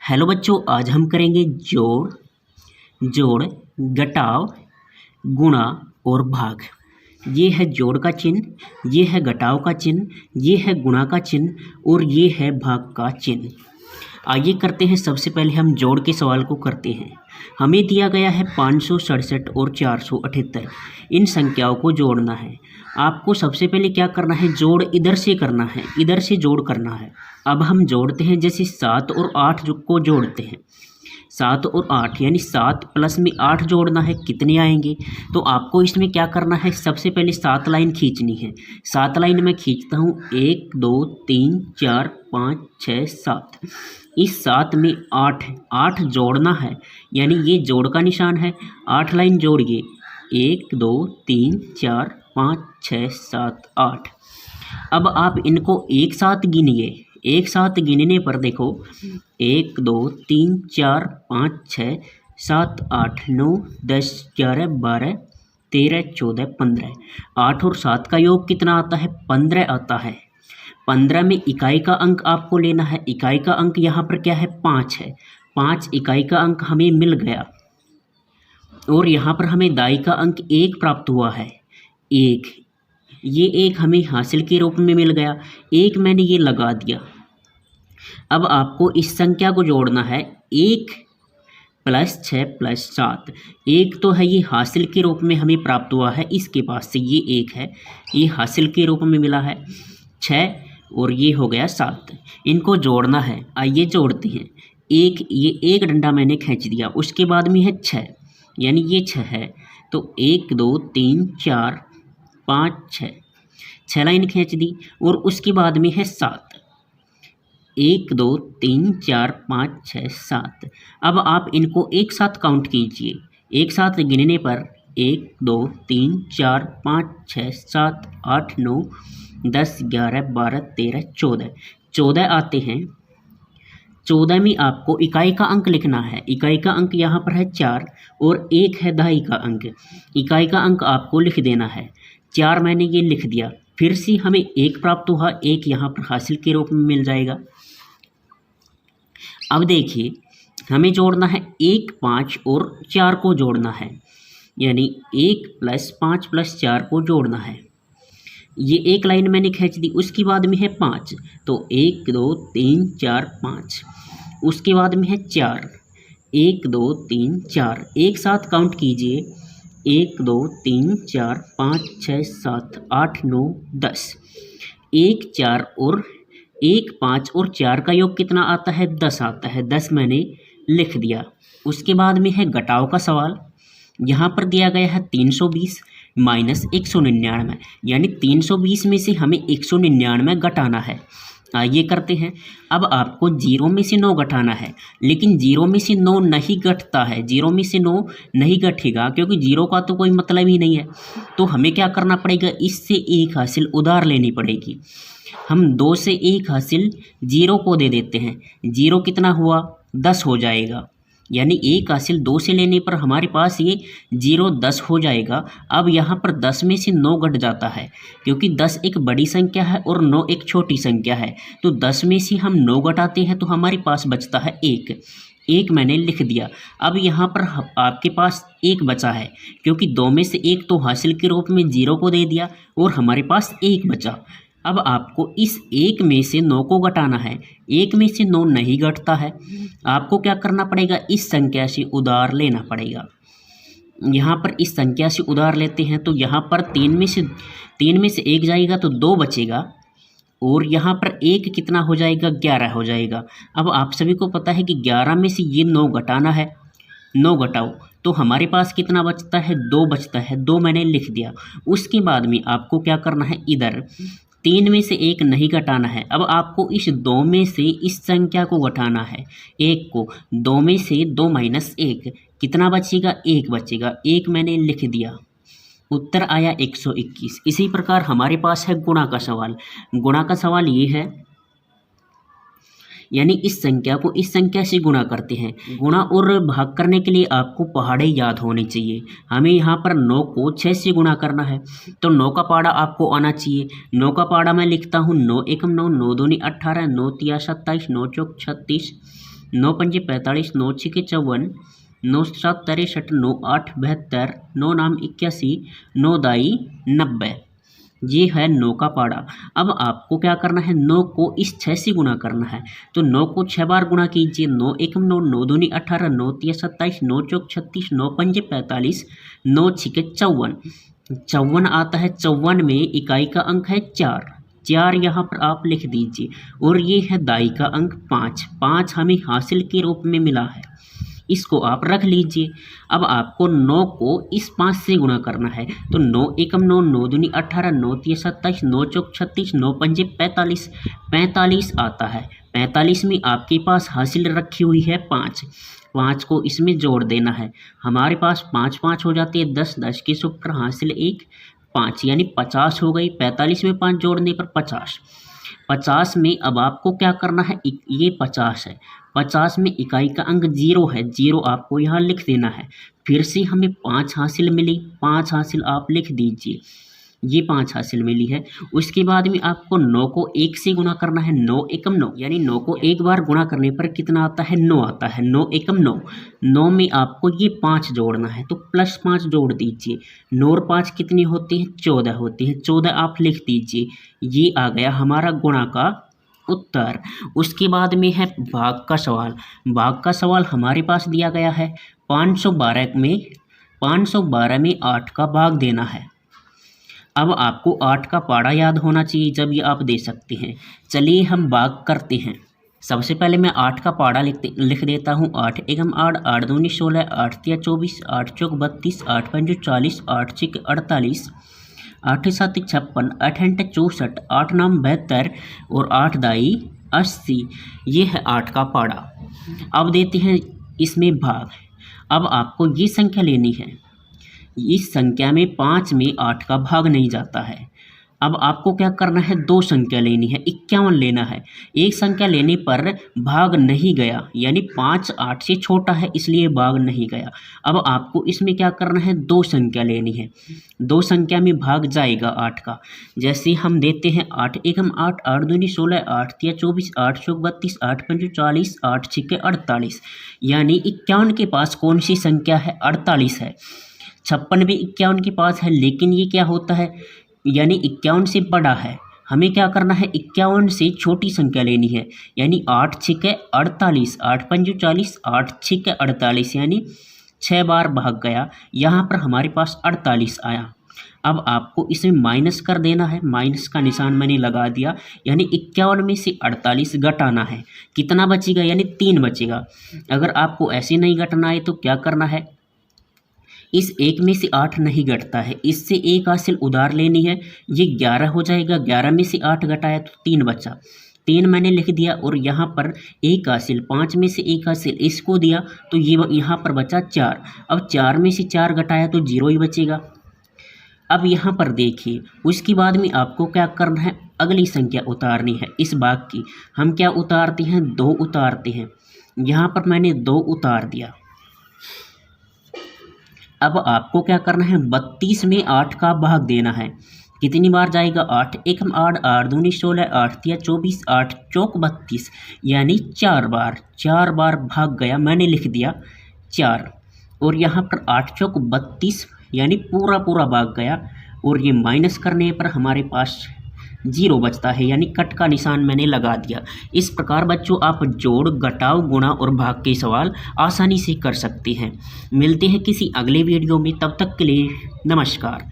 Hello बच्चों, आज हम करेंगे जोड़, घटाव, गुणा और भाग। ये है जोड़ का चिन्ह, ये है घटाव का चिन्ह, ये है गुणा का चिन्ह और ये है भाग का चिन्ह। आइए करते हैं। सबसे पहले हम जोड़ के सवाल को करते हैं। हमें दिया गया है 567 और 478। इन संख्याओं को जोड़ना है। आपको सबसे पहले क्या करना है, जोड़ इधर से करना है, इधर से जोड़ करना है। अब हम जोड़ते हैं, जैसे 7 और 8 को जोड़ते हैं। 7 और 8 यानी 7 प्लस में 8 जोड़ना है, कितने आएंगे। तो आपको इसमें क्या करना है, सबसे पहले 7 लाइन खींचनी है। 7 लाइन मैं खींचता हूँ, 1 2 3 4 5 6 7। इस 7 में 8 जोड़ना है, यानी ये जोड़ का निशान है। 8 लाइन जोड़िए, 1 2 3 4 5 6 7 8। अब आप इनको एक साथ गिनिए। एक साथ गिनने पर देखो, 1 2 3 4 5 6 7 8 9 10 11 12 13 14 15। 8 और 7 का योग कितना आता है, 15 आता है। 15 में इकाई का अंक आपको लेना है। इकाई का अंक यहाँ पर क्या है, 5 है। 5 इकाई का अंक हमें मिल गया और यहाँ पर हमें दाई का अंक 1 प्राप्त हुआ है। 1, ये 1 हमें हासिल के रूप में मिल गया। 1 मैंने ये लगा दिया। अब आपको इस संख्या को जोड़ना है, 1 + 6 + 7। 1 तो है, ये हासिल के रूप में हमें प्राप्त हुआ है, इसके पास से ये 1 है, ये हासिल के रूप में मिला है। 6 और ये हो गया 7। इनको जोड़ना है। आइए जोड़ते हैं। ये एक डंडा मैंने खींच दिया, उसके बाद में है 6, यानी ये 6 है। तो 1 2 3 4 5 6 लाइन खींच दी और उसके बाद में है 7। 1 2 3 4 5 6 7। अब आप इनको एक साथ काउंट कीजिए। एक साथ गिनने पर 1 2 3 4 5 6 7 8 9 10 11 12 13 14। 14 आते हैं। 14 में आपको इकाई का अंक लिखना है। इकाई का अंक यहाँ पर है 4 और 1 है दाई का अंक। इकाई का अंक आपको लिख देना है। 4 मैंने ये लिख दिया। फिर से हमें 1 प्राप्त हुआ, 1 यहाँ पर हासिल के रूप में मिल जाएगा। अब देखिए, हमें जोड़ना है 1 5 और 4 को जोड़ना है, यानी 1 + 5 + 4 को जोड़ना है। ये एक लाइन मैंने खींच दी, उसके बाद में है 5, तो 1 2 3 4 5। उसके बाद में है 4, 1 2 3 4। एक साथ काउंट कीजिए, 1 2 3 4 5 6 7 8 9 10। 1 4 और 1 5 और 4 का योग कितना आता है, 10 आता है। 10 मैंने लिख दिया। उसके बाद में है घटाव का सवाल। यहाँ पर दिया गया है 320 - 199, यानी 320 में से हमें 199 घटाना है। ये करते हैं। अब आपको 0 में से 9 घटाना है, लेकिन 0 में से 9 नहीं घटता है। 0 में से 9 नहीं घटेगा, क्योंकि 0 का तो कोई मतलब ही नहीं है। तो हमें क्या करना पड़ेगा, इससे 1 हासिल उधार लेनी पड़ेगी। हम 2 से 1 हासिल 0 को दे देते हैं। 0 कितना हुआ, 10 हो जाएगा, यानी 1 हासिल 2 से लेने पर हमारे पास ये 0 10 हो जाएगा। अब यहाँ पर 10 में से 9 घट जाता है, क्योंकि 10 एक बड़ी संख्या है और 9 एक छोटी संख्या है। तो 10 में से हम 9 घटाते हैं तो हमारे पास बचता है 1 मैंने लिख दिया। अब यहाँ पर आपके पास 1 बचा है, क्योंकि 2 में से 1 तो हासिल के रूप में 0 को दे दिया और हमारे पास 1 बचा। अब आपको इस 1 में से 9 को घटाना है। 1 में से 9 नहीं घटता है। आपको क्या करना पड़ेगा, इस संख्या से उधार लेना पड़ेगा। यहाँ पर इस संख्या से उधार लेते हैं तो यहाँ पर 3 में से 1 जाएगा तो 2 बचेगा और यहाँ पर 1 कितना हो जाएगा, 11 हो जाएगा। अब आप सभी को पता है कि 11 में से ये 9 घटाना है। 9 घटाओ तो हमारे पास कितना बचता है, 2 बचता है। 2 मैंने लिख दिया। उसके बाद में आपको क्या करना है, इधर 3 में से 1 नहीं घटाना है। अब आपको इस 2 में से इस संख्या को घटाना है, 1 को। 2 में से 2 - 1 कितना बचेगा, 1 बचेगा। 1 मैंने लिख दिया। उत्तर आया 121। इसी प्रकार हमारे पास है गुणा का सवाल। गुणा का सवाल ये है, यानी इस संख्या को इस संख्या से गुणा करते हैं। गुणा और भाग करने के लिए आपको पहाड़े याद होने चाहिए। हमें यहाँ पर 9 को 6 से गुणा करना है, तो 9 का पहाड़ा आपको आना चाहिए। 9 का पहाड़ा मैं लिखता हूँ, 9 एकम 9, 9 दूनी 18, 9 तिया 27, 9 चौक 36, 9 पंजे 45, 9 छिके 54, 9 7 63, 9 8 72, 9 नाम 81, 9 दाई 90। ये है 9 का पाड़ा। अब आपको क्या करना है, 9 को इस 6 से गुना करना है। तो 9 को 6 बार गुणा कीजिए। 9 एकम 9, 9 दूनी 18, 9 तिया 27, 9 चौक 36, 9 पंजे 45, 9 छिके 54। 54 आता है। 54 में इकाई का अंक है 4, 4 यहाँ पर आप लिख दीजिए। और ये है दाई का अंक 5, 5 हमें हासिल के रूप में मिला है, इसको आप रख लीजिए। अब आपको 9 को इस 5 से गुणा करना है। तो 9 एकम 9, 9 दूनी 18, 9 तिया 27, 9 चौक 36, 9 पंजे 45, 45 आता है। 45 में आपके पास हासिल रखी हुई है 5, 5 को इसमें जोड़ देना है। हमारे पास 5 5 हो जाती है 10, 10 के ऊपर हासिल 1, 5 यानी 50 हो गई। 45 में 5 जोड़ने पर 50। 50 में अब आपको क्या करना है, ये 50 है। 50 में इकाई का अंक 0 है, 0 आपको यहाँ लिख देना है। फिर से हमें 5 हासिल मिली, 5 हासिल आप लिख दीजिए। ये 5 हासिल मिली है। उसके बाद में आपको 9 को 1 से गुणा करना है। 9 एकम 9 यानी 9 को एक बार गुणा करने पर कितना आता है, 9 आता है। 9 एकम 9, 9 में आपको ये 5 जोड़ना है। तो +5 जोड़ दीजिए। 9 और 5 कितनी होती है, 14 होती है। 14 आप लिख दीजिए। ये आ गया हमारा गुणा का उत्तर। उसके बाद में है भाग का सवाल। भाग का सवाल हमारे पास दिया गया है 512 में 8 का भाग देना है। अब आपको 8 का पाड़ा याद होना चाहिए, जब ये आप दे सकते हैं। चलिए हम भाग करते हैं। सबसे पहले मैं 8 का पाड़ा लिख देता हूँ। 8 एकम 8, 8 दूनी 16, 8 तिया 24, 8 चौक 32, 8 पंजे 40, 8 छिक 48, 8 7 56, 8 8 64, 8 नाम 72 और 8 दाई 80। ये है 8 का पाड़ा। अब देते हैं इसमें भाग। अब आपको ये संख्या लेनी है। इस संख्या में 5 में 8 का भाग नहीं जाता है। अब आपको क्या करना है, 2 संख्या लेनी है, 51 लेना है। एक संख्या लेने पर भाग नहीं गया, यानी 5 8 से छोटा है, इसलिए भाग नहीं गया। अब आपको इसमें क्या करना है, 2 संख्या लेनी है। 2 संख्या में भाग जाएगा 8 का। जैसे हम देते हैं 8 एकम 8, 8 दूनी 16, 8 तिया 24, 8 चौक 32, 8 पंजे 40, 8 छिके 48। यानी 51 के पास कौन सी संख्या है, 48 है। 56 भी 51 के पास है, लेकिन ये क्या होता है, यानी 51 से बड़ा है। हमें क्या करना है, 51 से छोटी संख्या लेनी है। यानी 8 छिके 48, 8 पंजे 40, 8 छिके 48, यानी 6 बार भाग गया। यहाँ पर हमारे पास 48 आया। अब आपको इसे माइनस कर देना है। माइनस का निशान मैंने लगा दिया। यानी 51 में से 48 घटाना है। कितना बचेगा, यानी 3 बचेगा। अगर आपको ऐसे नहीं घटना है तो क्या करना है, इस 1 में से 8 नहीं घटता है, इससे 1 हासिल उधार लेनी है। ये 11 हो जाएगा। 11 में से 8 घटाया तो 3 बचा। 3 मैंने लिख दिया और यहाँ पर 1 हासिल, 5 में से 1 हासिल इसको दिया, तो ये यहाँ पर बचा 4। अब 4 में से 4 घटाया तो 0 ही बचेगा। अब यहाँ पर देखिए, उसके बाद में आपको क्या करना है, अगली संख्या उतारनी है इस भाग की। हम क्या उतारते हैं, 2 उतारते हैं। यहाँ पर मैंने 2 उतार दिया। अब आपको क्या करना है, 32 में 8 का भाग देना है। कितनी बार जाएगा, 8 एकम 8, 8 दूनी 16, 8 तिया 24, 8 चौक 32, यानी 4 बार। 4 बार भाग गया, मैंने लिख दिया 4। और यहाँ पर 8 चौक 32, यानी पूरा पूरा भाग गया। और ये माइनस करने पर हमारे पास 0 बचता है, यानी कट का निशान मैंने लगा दिया। इस प्रकार बच्चों आप जोड़, घटाव, गुणा और भाग के सवाल आसानी से कर सकते हैं। मिलते हैं किसी अगले वीडियो में, तब तक के लिए नमस्कार।